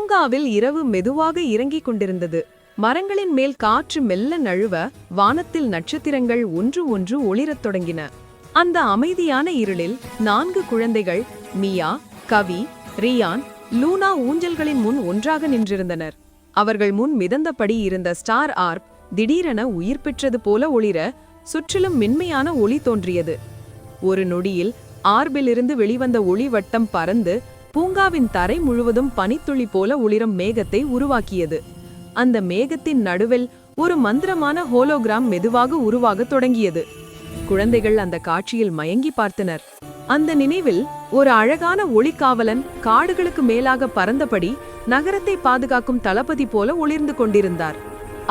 பூங்காவில் இரவு மெதுவாக இறங்கிக் கொண்டிருந்தது. மரங்களின் மேல் காற்று மெல்ல நழுவ வானத்தில் நட்சத்திரங்கள் ஒன்று ஒன்று ஒளிரத் தொடங்கின. அந்த அமைதியான இருளில் 4 குழந்தைகள் மியா, கவி, ரியான், லூனா ஊஞ்சல்களின் முன் ஒன்றாக நின்றிருந்தனர். அவர்கள் முன் மிதந்தபடி இருந்த ஸ்டார் ஆர்ப் திடீரென உயிர் பெற்றது போல ஒளிர சுற்றிலும் மென்மையான ஒளி தோன்றியது. ஒரு நொடியில் ஆர்பிலிருந்து வெளிவந்த ஒளி வட்டம் பறந்து பூங்காவின் தரை முழுவதும் பனித்துளி போல ஒளிரும் மேகத்தை உருவாக்கியது. அந்த மேகத்தின் நடுவில் ஒரு மந்திரமான ஹோலோகிராம் மெதுவாக உருவாகத் தொடங்கியது. குழந்தைகள் அந்த காட்சியில் மயங்கி பார்த்தனர். அந்த நினைவில் ஒரு அழகான ஒளிக்காவலன் காடுகளுக்கு மேலாக பறந்தபடி நகரத்தை பாதுகாக்கும் தளபதி போல ஒளிர்ந்து கொண்டிருந்தார்.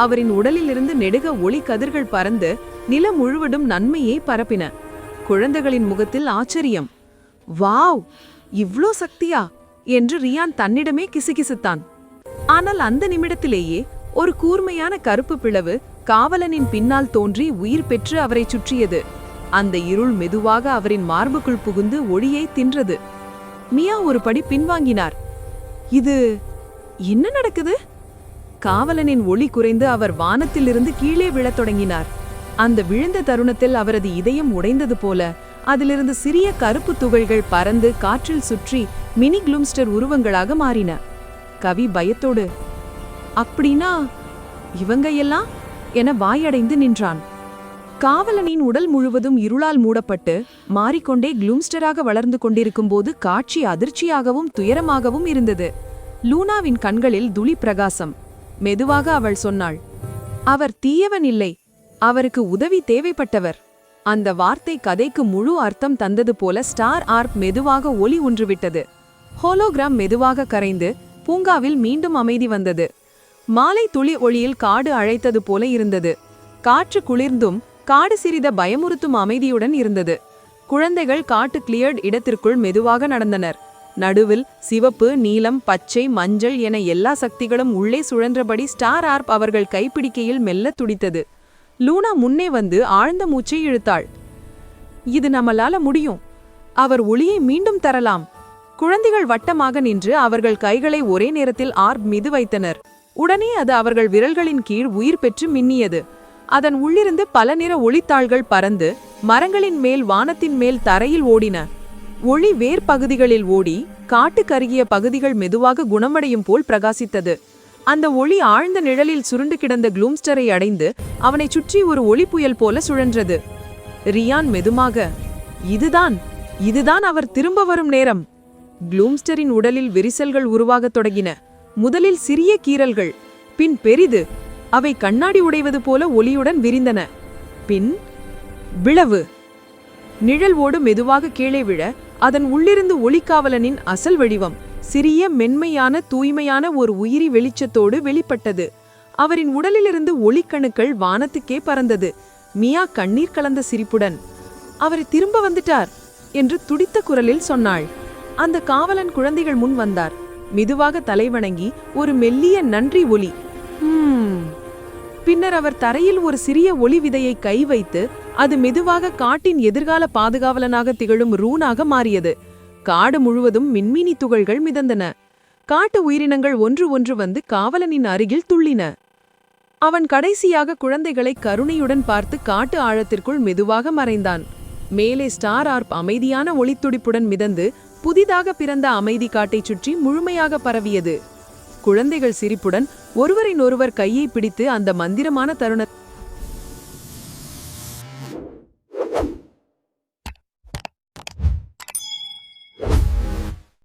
அவரின் உடலிலிருந்து நெடுக ஒளி கதிர்கள் பறந்து நிலம் முழுவதும் நன்மையை பரப்பின. குழந்தைகளின் முகத்தில் ஆச்சரியம். வாவ், இவ்ளோ சக்தியா என்று ரியான் தன்னிடமே கிசுகிசுத்தான். ஆனால் அந்த நிமிடத்திலேயே ஒரு கூர்மையான கருப்பு பிளவு காவலனின் பின்னால் தோன்றி உயிர் பெற்று அவரை சுற்றியது. அந்த இருள் மெதுவாக அவரின் மார்புக்குள் புகுந்து ஒளியை தின்றது. மியா ஒரு படி பின்வாங்கினார். இது என்ன நடக்குது? காவலனின் ஒளி குறைந்து அவர் வானத்திலிருந்து கீழே விழத் தொடங்கினார். அந்த விழுந்த தருணத்தில் அவரது இதயம் உடைந்தது போல அதிலிருந்து சிறிய கருப்பு துகள்கள் பறந்து காற்றில் சுற்றி மினி க்ளூம்ஸ்டர் உருவங்களாக மாறின. கவி பயத்தோடு, அப்படின்னா இவங்க எல்லாம் என வாயடைந்து நின்றான். காவலனின் உடல் முழுவதும் இருளால் மூடப்பட்டு மாறிக்கொண்டே க்ளூம்ஸ்டராக வளர்ந்து கொண்டிருக்கும் போது காட்சி அதிர்ச்சியாகவும் துயரமாகவும் இருந்தது. லூனாவின் கண்களில் துளி பிரகாசம். மெதுவாக அவள் சொன்னாள், அவர் தீயவன் இல்லை, அவருக்கு உதவி தேவைப்பட்டவர். அந்த வார்த்தை கதைக்கு முழு அர்த்தம் தந்தது போல ஸ்டார் ஆர்ப் மெதுவாக ஒளி ஒன்றுவிட்டது. ஹோலோகிராம் மெதுவாக கரைந்து பூங்காவில் மீண்டும் அமைதி வந்தது. மாலை துளி ஒளியில் காடு அழைத்தது போல இருந்தது. காற்று குளிர்ந்தும் காடு சிறித பயமுறுத்தும் அமைதியுடன் இருந்தது. குழந்தைகள் காட்டு கிளியர்ட் இடத்திற்குள் மெதுவாக நடந்தனர். நடுவில் சிவப்பு, நீலம், பச்சை, மஞ்சள் என எல்லா சக்திகளும் உள்ளே சுழன்றபடி ஸ்டார் ஆர்ப் அவர்கள் கைப்பிடிக்கையில் மெல்ல துடித்தது. லூனா முன்னே வந்து ஆழ்ந்த மூச்சை இழுத்தாள். இது நம்மளால முடியும். அவர் ஒளியை மீண்டும் தரலாம். குழந்தைகள் வட்டமாக நின்று அவர்கள் கைகளை ஒரே நேரத்தில் ஆர்ப் மீது வைத்தனர். உடனே அது அவர்கள் விரல்களின் கீழ் உயிர் பெற்று மின்னியது. அதன் உள்ளிருந்து பல நிற ஒளித்தாள்கள் பறந்து மரங்களின் மேல், வானத்தின் மேல், தரையில் ஓடின. ஒளி வேர் பகுதிகளில் ஓடி காட்டு கருகிய பகுதிகள் மெதுவாக குணமடையும் போல் பிரகாசித்தது. அந்த ஒளி ஆழ்ந்த நிழலில் சுருண்டு கிடந்த க்ளூம்ஸ்டரை அடைந்து அவனை சுற்றி ஒரு ஒளி புயல் போல சுழன்றது. ரியான் மெதுமாக, இதுதான் அவர் திரும்ப வரும் நேரம். க்ளூம்ஸ்டரின் உடலில் விரிசல்கள் உருவாகத் தொடங்கின. முதலில் சிறிய கீறல்கள், பின் பெரிது. அவை கண்ணாடி உடைவது போல ஒளியுடன் விரிந்தன. பின் விளவு. நிழல் ஓடு மெதுவாக கீழே விழ அதன் உள்ளிருந்து ஒளிக்காவலனின் அசல் வடிவம் சிறிய, மென்மையான, தூய்மையான ஒரு உயிரி வெளிச்சத்தோடு வெளிப்பட்டது. அவரின் உடலிலிருந்து ஒளிக்கணுக்கள் வானத்துக்கே பறந்தது. மியா கண்ணீர் கலந்த சிரிப்புடன், அவர் திரும்ப வந்துட்டார் என்று துடித்த குரலில் சொன்னாள். அந்த காவலன் குழந்தைகள் முன் வந்தார். மெதுவாக தலைவணங்கி ஒரு மெல்லிய நன்றி ஒலி. பின்னர் அவர் தரையில் ஒரு சிறிய ஒளி விதையை கை வைத்து அது மெதுவாக காட்டின் எதிர்கால பாதுகாவலனாக திகழும் ரூனாக மாறியது. காடு முழுவதும் மின்மினி துகள்கள் மிதந்தன. காட்டு உயிரினங்கள் ஒன்று ஒன்று வந்து காவலனின் அருகில் துள்ளின. அவன் கடைசியாக குழந்தைகளை கருணையுடன் பார்த்து காட்டு ஆழத்திற்குள் மெதுவாக மறைந்தான். மேலே ஸ்டார் ஆர்ப் அமைதியான ஒளித்துடிப்புடன் மிதந்து புதிதாக பிறந்த அமைதி காட்டை சுற்றி முழுமையாக பரவியது. குழந்தைகள் சிரிப்புடன் ஒருவரின் ஒருவர் கையை பிடித்து அந்த மந்திரமான தருணத்தை